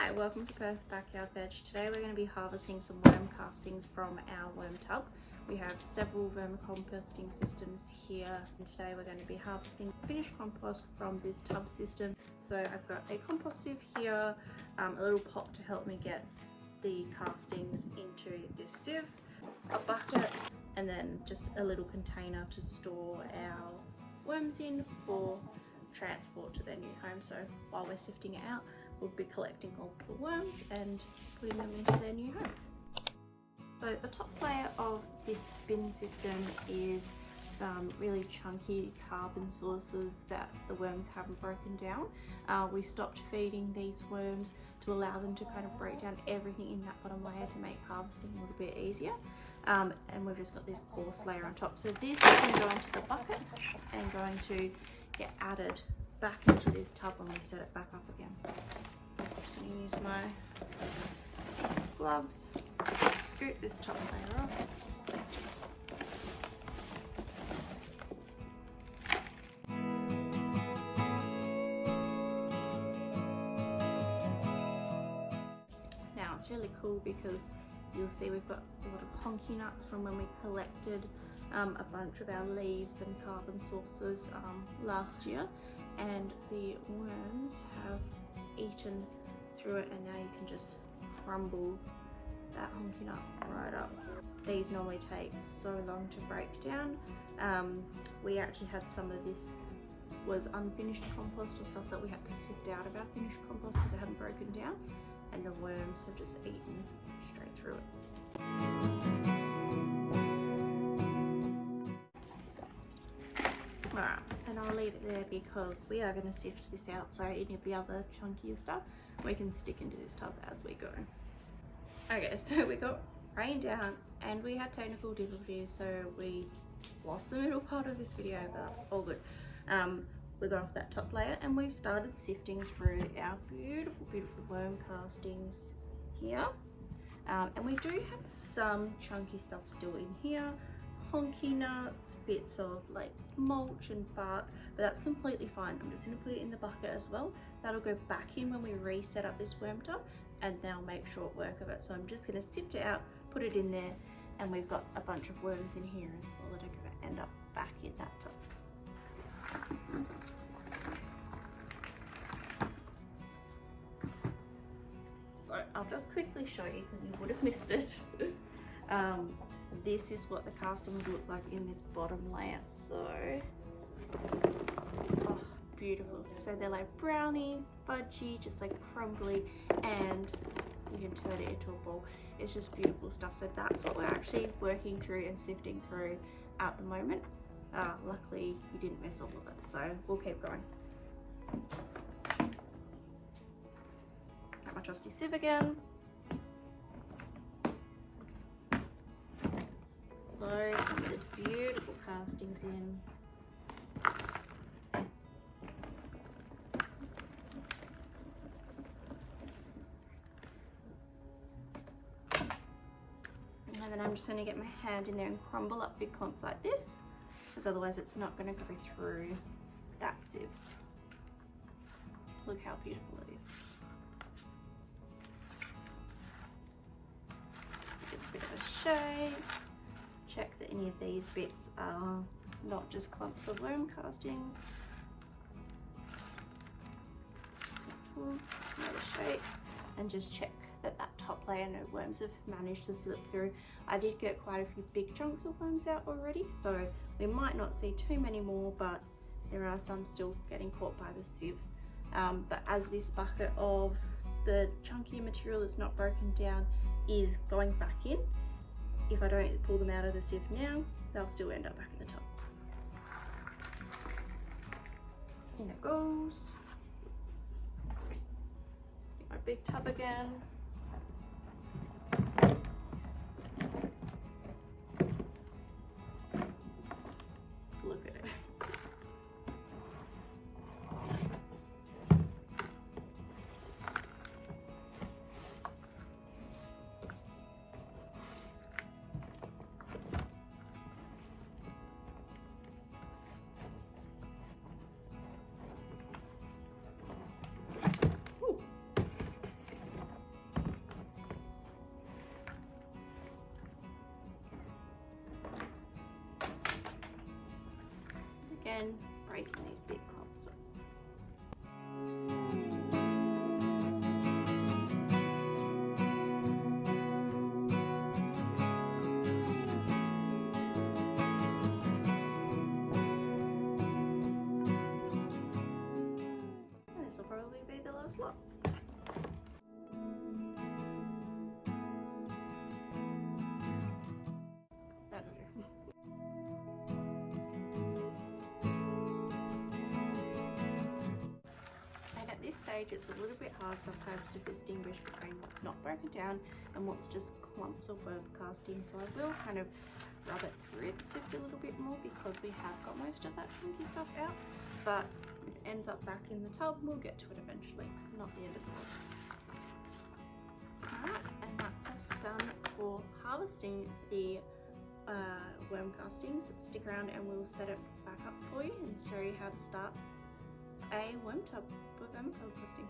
Hi, welcome to Perth Backyard Veg. Today we're going to be harvesting some worm castings from our worm tub. We have several vermicomposting systems here, and today we're going to be harvesting finished compost from this tub system. So I've got a compost sieve here, a little pot to help me get the castings into this sieve, a bucket, and then just a little container to store our worms in for transport to their new home. So while we're sifting it out, we'll be collecting all the worms and putting them into their new home. So the top layer of this spin system is some really chunky carbon sources that the worms haven't broken down. We stopped feeding these worms to allow them to kind of break down everything in that bottom layer to make harvesting a little bit easier. And we've just got this coarse layer on top. So this is going to go into the bucket and going to get added back into this tub when we set it back up again. So I'm going to use my gloves, scoop this top layer off. Now it's really cool because you'll see we've got a lot of honky nuts from when we collected a bunch of our leaves and carbon sources last year, and the worms have eaten through it, and now you can just crumble that honky nut right up. These normally take so long to break down. We actually had some of this was unfinished compost or stuff that we had to sift out of our finished compost because it hadn't broken down, and the worms have just eaten straight through it. Alright, and I'll leave it there because we are going to sift this out, so any of the other chunkier stuff we can stick into this tub as we go. Okay, so we got rain down and we had technical difficulties, so we lost the middle part of this video, but that's all good. We got off that top layer and we've started sifting through our beautiful worm castings here. And we do have some chunky stuff still in here, honky nuts, bits of like mulch and bark, but that's completely fine. I'm just going to put it in the bucket as well. That'll go back in when we reset up this worm tub, and they'll make short work of it. So I'm just going to sift it out, put it in there, and we've got a bunch of worms in here as well that are going to end up back in that tub. So I'll just quickly show you because you would have missed it. This is what the castings look like in this bottom layer. So, oh, beautiful. So they're like brownie, fudgy, just like crumbly, and you can turn it into a ball. It's just beautiful stuff. So that's what we're actually working through and sifting through at the moment. Luckily you didn't miss all of it, so we'll keep going. Got my trusty sieve again. Load some of this beautiful castings in. And then I'm just going to get my hand in there and crumble up big clumps like this, because otherwise it's not going to go through that sieve. Look how beautiful it is. Give it a bit of a shake. Check that any of these bits are not just clumps of worm castings. Another shake, and just check that that top layer, no worms have managed to slip through. I did get quite a few big chunks of worms out already, so we might not see too many more, but there are some still getting caught by the sieve. But as this bucket of the chunky material that's not broken down is going back in, if I don't pull them out of the sieve now, they'll still end up back in the tub. In it goes. Get my big tub again. Look at it. first lot. That'll do. And at this stage it's a little bit hard sometimes to distinguish between what's not broken down and what's just clumps of worm casting, so I will kind of rub it through the sift a little bit more because we have got most of that chunky stuff out, but if it ends up back in the tub, we'll get to it eventually, not the end of the world. Alright, and that's us done for harvesting the worm castings. Stick around and we'll set it back up for you and show you how to start a worm tub for vermicomposting.